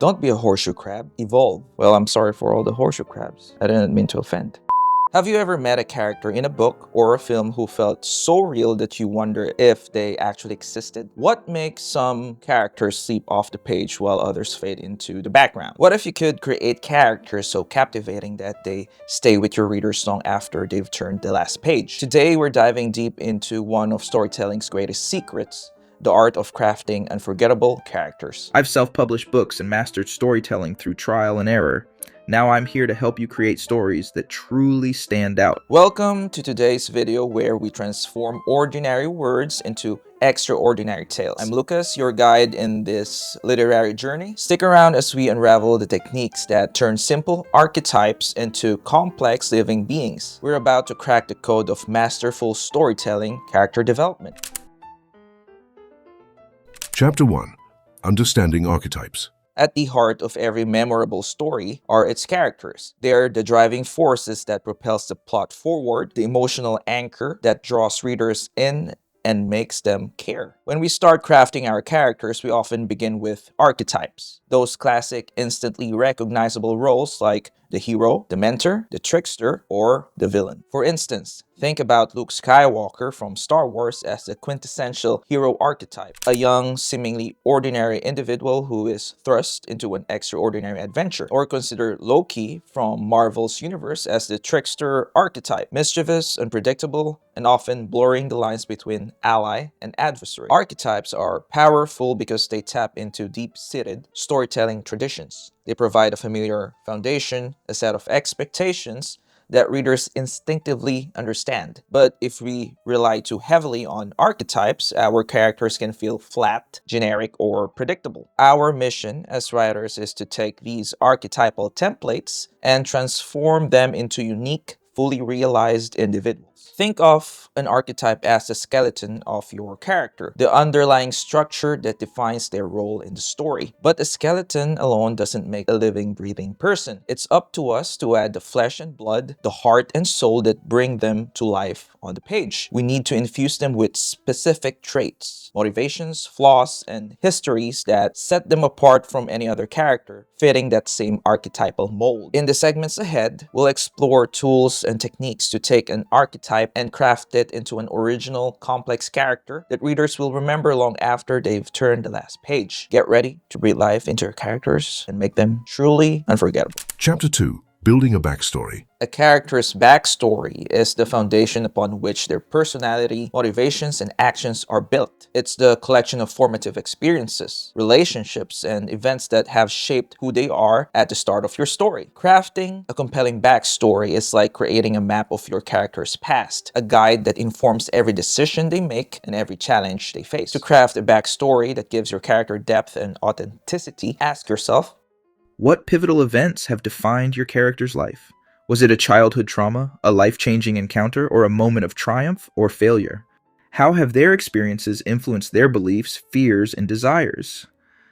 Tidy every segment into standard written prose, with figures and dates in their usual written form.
Don't be a horseshoe crab, evolve. Well, I'm sorry for all the horseshoe crabs. I didn't mean to offend. Have you ever met a character in a book or a film who felt so real that you wonder if they actually existed? What makes some characters sleep off the page while others fade into the background? What if you could create characters so captivating that they stay with your readers long after they've turned the last page? Today, we're diving deep into one of storytelling's greatest secrets: the art of crafting unforgettable characters. I've self-published books and mastered storytelling through trial and error. Now I'm here to help you create stories that truly stand out. Welcome to today's video where we transform ordinary words into extraordinary tales. I'm Lucas, your guide in this literary journey. Stick around as we unravel the techniques that turn simple archetypes into complex living beings. We're about to crack the code of masterful storytelling character development. Chapter 1. Understanding Archetypes. At the heart of every memorable story are its characters. They're the driving forces that propels the plot forward, the emotional anchor that draws readers in and makes them care. When we start crafting our characters, we often begin with archetypes. Those classic, instantly recognizable roles like the hero, the mentor, the trickster, or the villain. For instance, think about Luke Skywalker from Star Wars as the quintessential hero archetype, a young, seemingly ordinary individual who is thrust into an extraordinary adventure. Or consider Loki from Marvel's universe as the trickster archetype, mischievous, unpredictable, and often blurring the lines between ally and adversary. Archetypes are powerful because they tap into deep-seated storytelling traditions. They provide a familiar foundation, a set of expectations that readers instinctively understand. But if we rely too heavily on archetypes, our characters can feel flat, generic, or predictable. Our mission as writers is to take these archetypal templates and transform them into unique, fully realized individuals. Think of an archetype as the skeleton of your character, the underlying structure that defines their role in the story. But a skeleton alone doesn't make a living, breathing person. It's up to us to add the flesh and blood, the heart and soul that bring them to life on the page. We need to infuse them with specific traits, motivations, flaws, and histories that set them apart from any other character, fitting that same archetypal mold. In the segments ahead, we'll explore tools and techniques to take an archetype and craft it into an original, complex character that readers will remember long after they've turned the last page. Get ready to breathe life into your characters and make them truly unforgettable. Chapter 2. Building a Backstory. A character's backstory is the foundation upon which their personality, motivations, and actions are built. It's the collection of formative experiences, relationships, and events that have shaped who they are at the start of your story. Crafting a compelling backstory is like creating a map of your character's past, a guide that informs every decision they make and every challenge they face. To craft a backstory that gives your character depth and authenticity, ask yourself, What pivotal events have defined your character's life? Was it a childhood trauma, a life-changing encounter, or a moment of triumph or failure? How have their experiences influenced their beliefs, fears, and desires?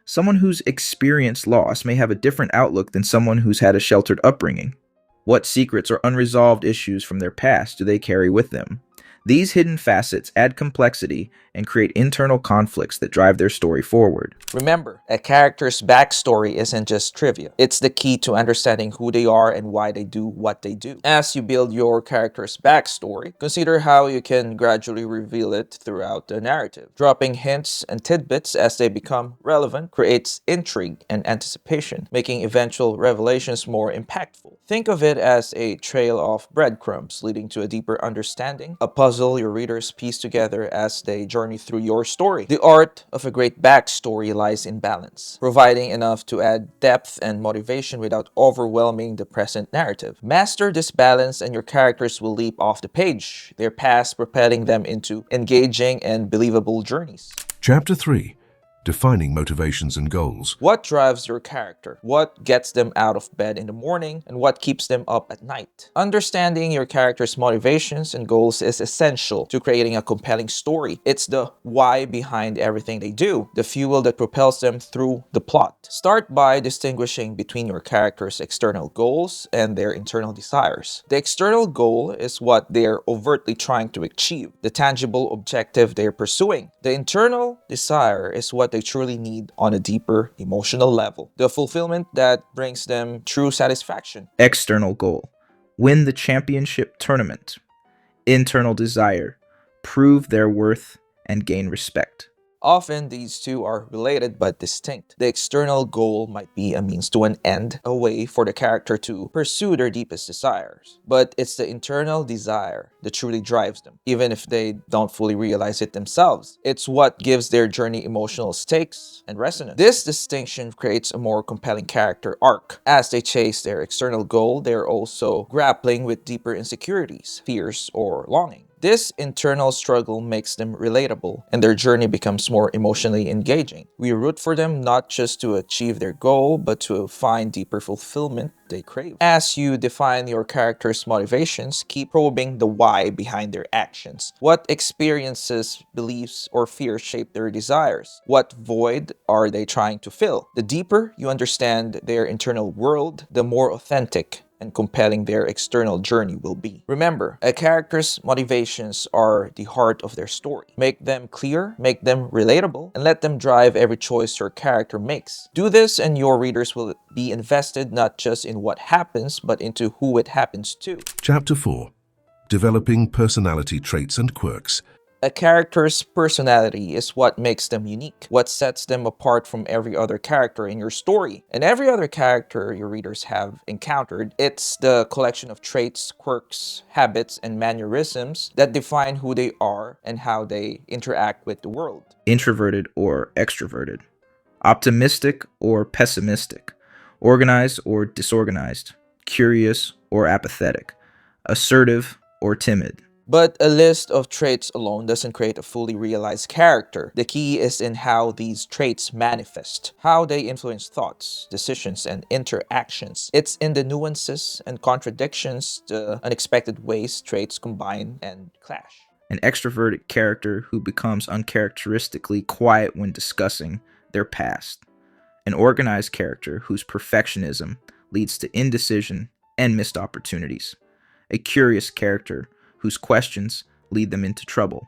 Someone who's experienced loss may have a different outlook than someone who's had a sheltered upbringing. What secrets or unresolved issues from their past do they carry with them? These hidden facets add complexity and create internal conflicts that drive their story forward. Remember, a character's backstory isn't just trivia. It's the key to understanding who they are and why they do what they do. As you build your character's backstory, consider how you can gradually reveal it throughout the narrative. Dropping hints and tidbits as they become relevant creates intrigue and anticipation, making eventual revelations more impactful. Think of it as a trail of breadcrumbs leading to a deeper understanding, a puzzle your readers piece together as they journey through your story. The art of a great backstory lies in balance, providing enough to add depth and motivation without overwhelming the present narrative. Master this balance and your characters will leap off the page, their past propelling them into engaging and believable journeys. Chapter 3. Defining Motivations and Goals. What drives your character? What gets them out of bed in the morning? And what keeps them up at night? Understanding your character's motivations and goals is essential to creating a compelling story. It's the why behind everything they do, the fuel that propels them through the plot. Start by distinguishing between your character's external goals and their internal desires. The external goal is what they're overtly trying to achieve, the tangible objective they're pursuing. The internal desire is what they they truly need on a deeper emotional level. The fulfillment that brings them true satisfaction. External goal: win the championship tournament. Internal desire: prove their worth and gain respect. Often, these two are related but distinct. The external goal might be a means to an end, a way for the character to pursue their deepest desires. But it's the internal desire that truly drives them, even if they don't fully realize it themselves. It's what gives their journey emotional stakes and resonance. This distinction creates a more compelling character arc. As they chase their external goal, they're also grappling with deeper insecurities, fears, or longing. This internal struggle makes them relatable, and their journey becomes more emotionally engaging. We root for them not just to achieve their goal, but to find deeper fulfillment they crave. As you define your character's motivations, keep probing the why behind their actions. What experiences, beliefs, or fears shape their desires? What void are they trying to fill? The deeper you understand their internal world, the more authentic and compelling their external journey will be. Remember, a character's motivations are the heart of their story. Make them clear, make them relatable, and let them drive every choice your character makes. Do this and your readers will be invested not just in what happens, but into who it happens to. Chapter 4. Developing personality traits and quirks. A character's personality is what makes them unique, what sets them apart from every other character in your story. And every other character your readers have encountered, it's the collection of traits, quirks, habits, and mannerisms that define who they are and how they interact with the world. Introverted or extroverted. Optimistic or pessimistic. Organized or disorganized. Curious or apathetic. Assertive or timid. But a list of traits alone doesn't create a fully realized character. The key is in how these traits manifest, how they influence thoughts, decisions, and interactions. It's in the nuances and contradictions, the unexpected ways traits combine and clash. An extroverted character who becomes uncharacteristically quiet when discussing their past. An organized character whose perfectionism leads to indecision and missed opportunities. A curious character whose questions lead them into trouble.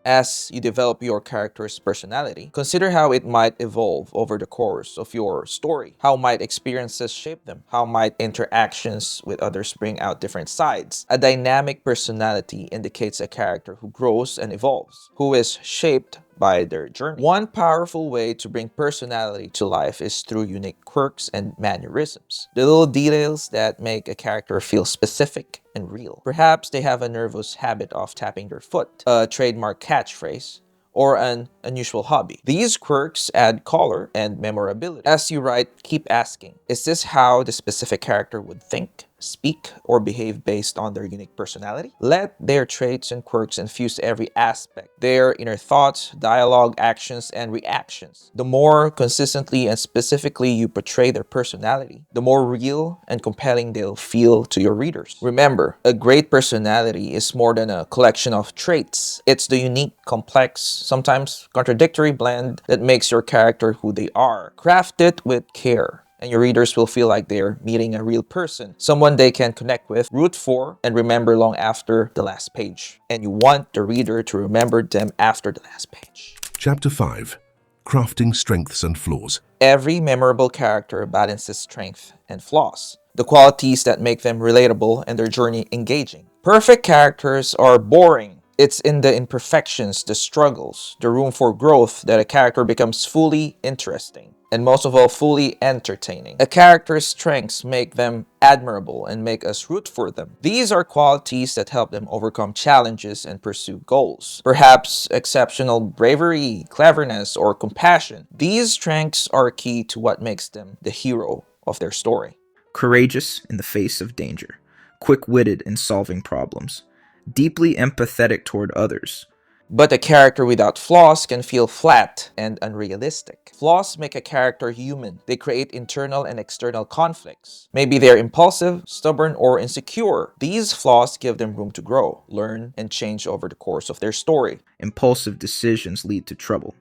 As you develop your character's personality, consider how it might evolve over the course of your story. How might experiences shape them? How might interactions with others bring out different sides? A dynamic personality indicates a character who grows and evolves, who is shaped by their journey. One powerful way to bring personality to life is through unique quirks and mannerisms. The little details that make a character feel specific and real. Perhaps they have a nervous habit of tapping their foot, a trademark catchphrase, or an unusual hobby. These quirks add color and memorability. As you write, keep asking, is this how the specific character would think, speak, or behave based on their unique personality? Let their traits and quirks infuse every aspect, their inner thoughts, dialogue, actions, and reactions. The more consistently and specifically you portray their personality, the more real and compelling they'll feel to your readers. Remember, a great personality is more than a collection of traits. It's the unique, complex, sometimes contradictory blend that makes your character who they are. Craft it with care, and your readers will feel like they're meeting a real person, someone they can connect with, root for, and remember long after the last page. And you want the reader to remember them after the last page. Chapter 5. Crafting strengths and flaws. Every memorable character balances strength and flaws, the qualities that make them relatable and their journey engaging. Perfect characters are boring. It's in the imperfections, the struggles, the room for growth that a character becomes fully interesting. And most of all, fully entertaining. A character's strengths make them admirable and make us root for them. These are qualities that help them overcome challenges and pursue goals. Perhaps exceptional bravery, cleverness, or compassion. These strengths are key to what makes them the hero of their story. Courageous in the face of danger. Quick-witted in solving problems. Deeply empathetic toward others. But a character without flaws can feel flat and unrealistic. Flaws make a character human. They create internal and external conflicts. Maybe they're impulsive, stubborn, or insecure. These flaws give them room to grow, learn, and change over the course of their story. Impulsive decisions lead to trouble.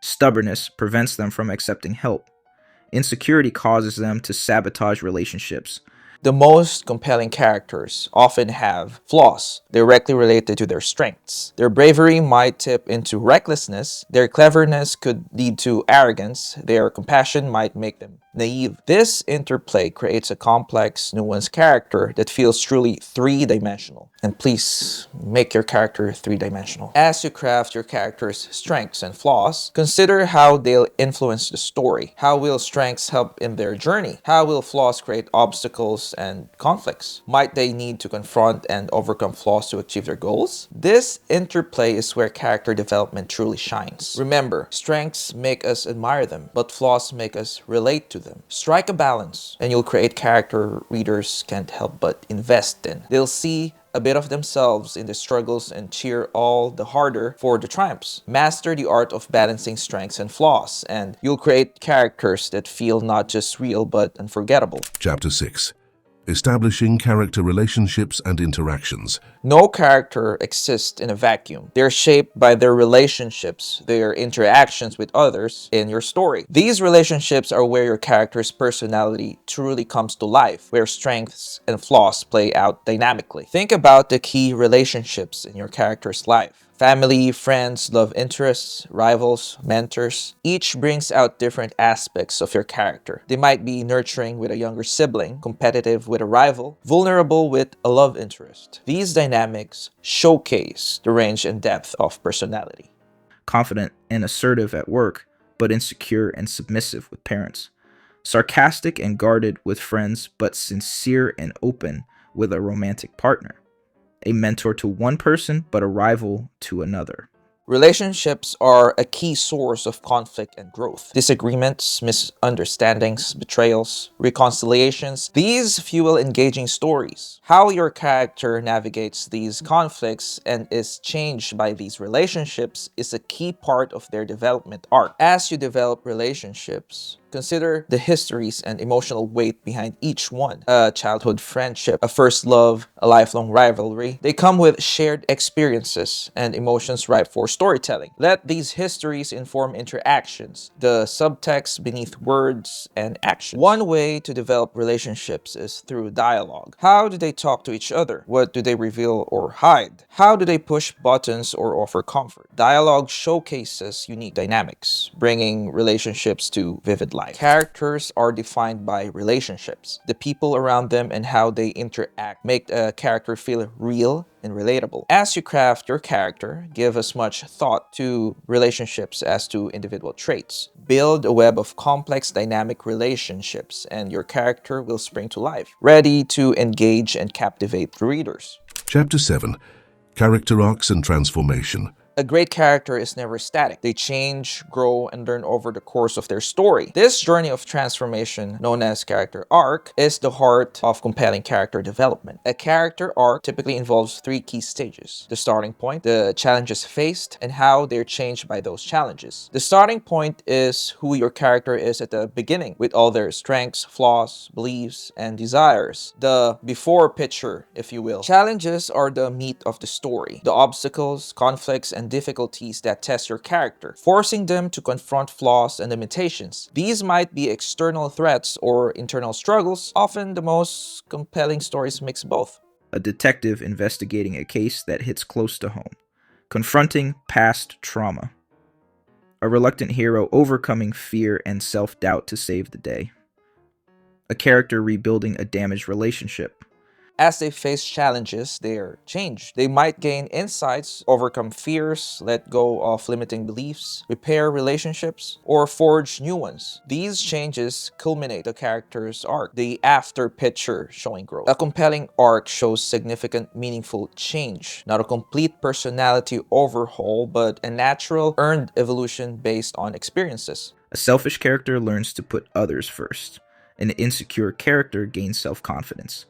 Stubbornness prevents them from accepting help. Insecurity causes them to sabotage relationships. The most compelling characters often have flaws directly related to their strengths. Their bravery might tip into recklessness, their cleverness could lead to arrogance, their compassion might make them naive. This interplay creates a complex, nuanced character that feels truly three-dimensional. And please make your character three-dimensional. As you craft your character's strengths and flaws, consider how they'll influence the story. How will strengths help in their journey? How will flaws create obstacles and conflicts? Might they need to confront and overcome flaws to achieve their goals? This interplay is where character development truly shines. Remember, strengths make us admire them, but flaws make us relate to them. Strike a balance, and you'll create character readers can't help but invest in. They'll see a bit of themselves in the struggles and cheer all the harder for the triumphs. Master the art of balancing strengths and flaws, and you'll create characters that feel not just real but unforgettable. Chapter 6. Establishing character relationships and interactions. No character exists in a vacuum. They're shaped by their relationships, their interactions with others in your story. These relationships are where your character's personality truly comes to life, where strengths and flaws play out dynamically. Think about the key relationships in your character's life. Family, friends, love interests, rivals, mentors. Each brings out different aspects of your character. They might be nurturing with a younger sibling, competitive with a rival, vulnerable with a love interest. These dynamics showcase the range and depth of personality. Confident and assertive at work, but insecure and submissive with parents. Sarcastic and guarded with friends, but sincere and open with a romantic partner. A mentor to one person, but a rival to another. Relationships are a key source of conflict and growth. Disagreements, misunderstandings, betrayals, reconciliations, these fuel engaging stories. How your character navigates these conflicts and is changed by these relationships is a key part of their development arc. As you develop relationships, consider the histories and emotional weight behind each one. A childhood friendship, a first love, a lifelong rivalry. They come with shared experiences and emotions ripe for storytelling. Let these histories inform interactions, the subtext beneath words and actions. One way to develop relationships is through dialogue. How do they talk to each other? What do they reveal or hide? How do they push buttons or offer comfort? Dialogue showcases unique dynamics, bringing relationships to vivid life. Characters are defined by relationships. The people around them and how they interact make a character feel real and relatable. As you craft your character, give as much thought to relationships as to individual traits. Build a web of complex, dynamic relationships, and your character will spring to life, ready to engage and captivate the readers. Chapter 7. Character arcs and transformation. A great character is never static. They change, grow, and learn over the course of their story. This journey of transformation, known as character arc, is the heart of compelling character development. A character arc typically involves three key stages: the starting point, the challenges faced, and how they're changed by those challenges. The starting point is who your character is at the beginning, with all their strengths, flaws, beliefs, and desires. The before picture, if you will. Challenges are the meat of the story, the obstacles, conflicts, and difficulties that test your character, forcing them to confront flaws and limitations. These might be external threats or internal struggles. Often the most compelling stories mix both. A detective investigating a case that hits close to home. Confronting past trauma. A reluctant hero overcoming fear and self-doubt to save the day. A character rebuilding a damaged relationship. As they face challenges, they're changed. They might gain insights, overcome fears, let go of limiting beliefs, repair relationships, or forge new ones. These changes culminate the character's arc, the after picture showing growth. A compelling arc shows significant, meaningful change, not a complete personality overhaul, but a natural, earned evolution based on experiences. A selfish character learns to put others first. An insecure character gains self-confidence.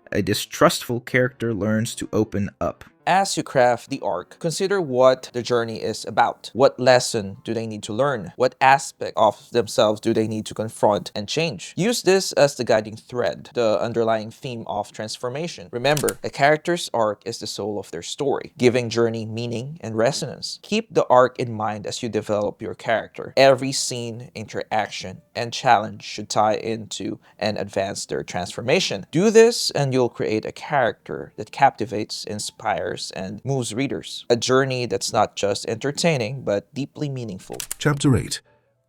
A distrustful character learns to open up. As you craft the arc, consider what the journey is about. What lesson do they need to learn? What aspect of themselves do they need to confront and change? Use this as the guiding thread, the underlying theme of transformation. Remember, a character's arc is the soul of their story, giving journey meaning and resonance. Keep the arc in mind as you develop your character. Every scene, interaction, and challenge should tie into and advance their transformation. Do this and you'll create a character that captivates, inspires, and moves readers. A journey that's not just entertaining, but deeply meaningful. Chapter 8.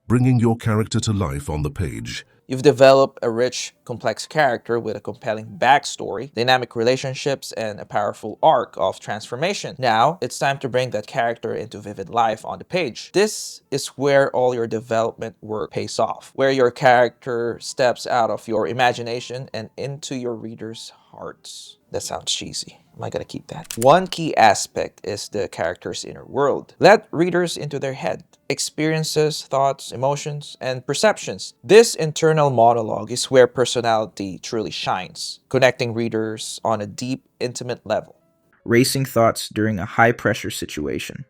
Bringing your character to life on the page. You've developed a rich, complex character with a compelling backstory, dynamic relationships, and a powerful arc of transformation. Now, it's time to bring that character into vivid life on the page. This is where all your development work pays off, where your character steps out of your imagination and into your readers' hearts. That sounds cheesy. Am I gonna keep that? One key aspect is the character's inner world. Let readers into their head. Experiences, thoughts, emotions, and perceptions. This internal monologue is where personality truly shines, connecting readers on a deep, intimate level. Racing thoughts during a high-pressure situation.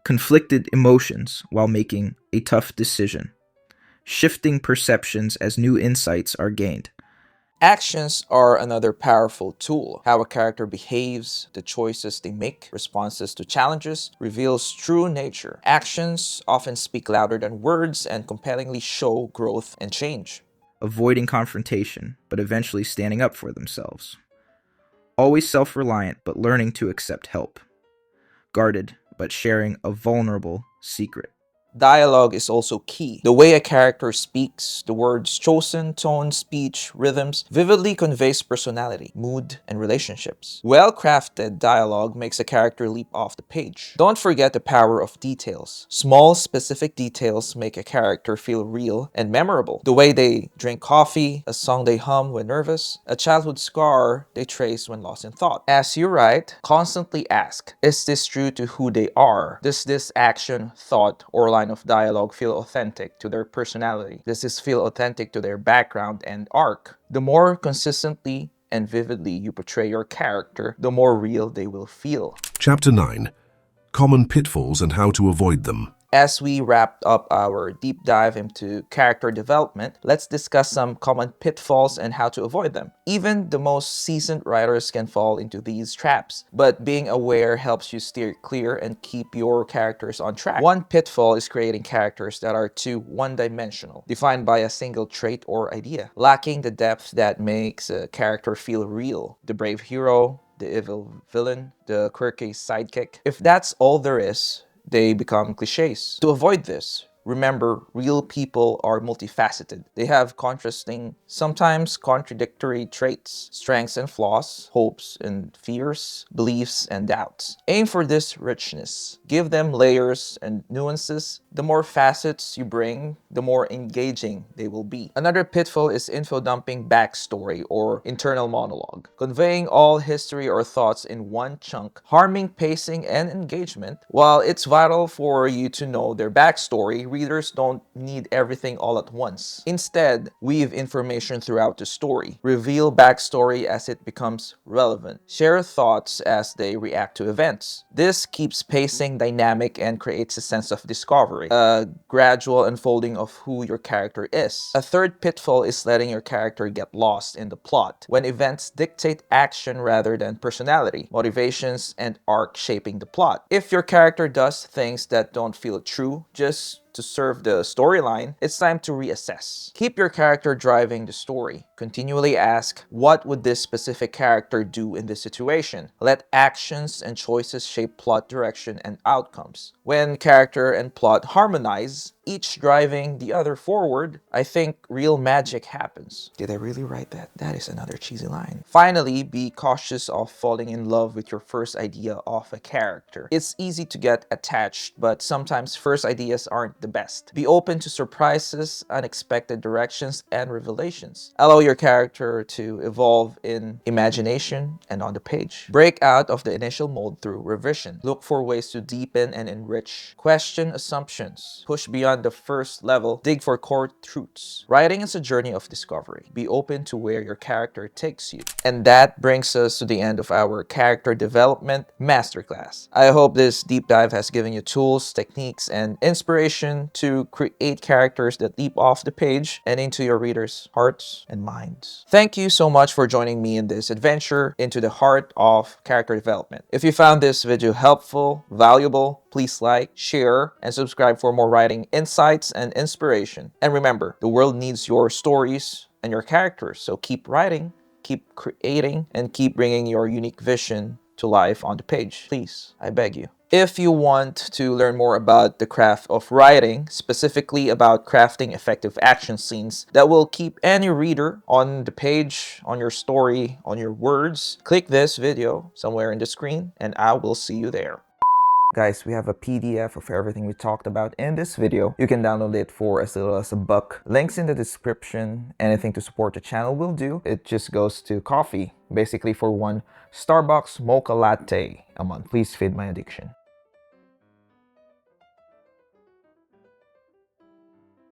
Conflicted emotions while making a tough decision. Shifting perceptions as new insights are gained. Actions are another powerful tool. How a character behaves, the choices they make, responses to challenges, reveals true nature. Actions often speak louder than words and compellingly show growth and change. Avoiding confrontation, but eventually standing up for themselves. Always self-reliant, but learning to accept help. Guarded, but sharing a vulnerable secret. Dialogue is also key. The way a character speaks, the words chosen, tone, speech, rhythms, vividly conveys personality, mood, and relationships. Well-crafted dialogue makes a character leap off the page. Don't forget the power of details. Small, specific details make a character feel real and memorable. The way they drink coffee, a song they hum when nervous, a childhood scar they trace when lost in thought. As you write, constantly ask, is this true to who they are? Does this action, thought, or line of dialogue feel authentic to their personality? Does this feel authentic to their background and arc? The more consistently and vividly you portray your character, the more real they will feel. Chapter 9. Common pitfalls and how to avoid them. As we wrapped up our deep dive into character development, let's discuss some common pitfalls and how to avoid them. Even the most seasoned writers can fall into these traps, but being aware helps you steer clear and keep your characters on track. One pitfall is creating characters that are too one-dimensional, defined by a single trait or idea, lacking the depth that makes a character feel real. The brave hero, the evil villain, the quirky sidekick. If that's all there is, they become cliches. To avoid this, remember, real people are multifaceted. They have contrasting, sometimes contradictory traits, strengths and flaws, hopes and fears, beliefs and doubts. Aim for this richness. Give them layers and nuances. The more facets you bring, the more engaging they will be. Another pitfall is info dumping backstory or internal monologue. Conveying all history or thoughts in one chunk, harming pacing and engagement. While it's vital for you to know their backstory, readers don't need everything all at once. Instead, weave information throughout the story. Reveal backstory as it becomes relevant. Share thoughts as they react to events. This keeps pacing dynamic and creates a sense of discovery, a gradual unfolding of who your character is. A third pitfall is letting your character get lost in the plot, when events dictate action rather than personality, motivations, and arc shaping the plot. If your character does things that don't feel true, just to serve the storyline, it's time to reassess. Keep your character driving the story. Continually ask, what would this specific character do in this situation? Let actions and choices shape plot direction and outcomes. When character and plot harmonize, each driving the other forward, I think real magic happens. Did I really write that? That is another cheesy line. Finally, be cautious of falling in love with your first idea of a character. It's easy to get attached, but sometimes first ideas aren't the best. Be open to surprises, unexpected directions, and revelations. Allow your character to evolve in imagination and on the page. Break out of the initial mold through revision. Look for ways to deepen and enrich. Question assumptions. Push beyond the first level. Dig for core truths. Writing is a journey of discovery. Be open to where your character takes you. And that brings us to the end of our character development masterclass. I hope this deep dive has given you tools, techniques, and inspiration to create characters that leap off the page and into your readers' hearts and minds. Thank you so much for joining me in this adventure into the heart of character development. If you found this video helpful, valuable, please like, share, and subscribe for more writing insights and inspiration. And remember, the world needs your stories and your characters, so keep writing, keep creating, and keep bringing your unique vision to life on the page. Please, I beg you. If you want to learn more about the craft of writing, specifically about crafting effective action scenes that will keep any reader on the page, on your story, on your words, click this video somewhere in the screen, and I will see you there. Guys, we have a PDF of everything we talked about in this video. You can download it for as little as $1. Links in the description. Anything to support the channel will do. It just goes to coffee, basically for one Starbucks mocha latte a month. Please feed my addiction.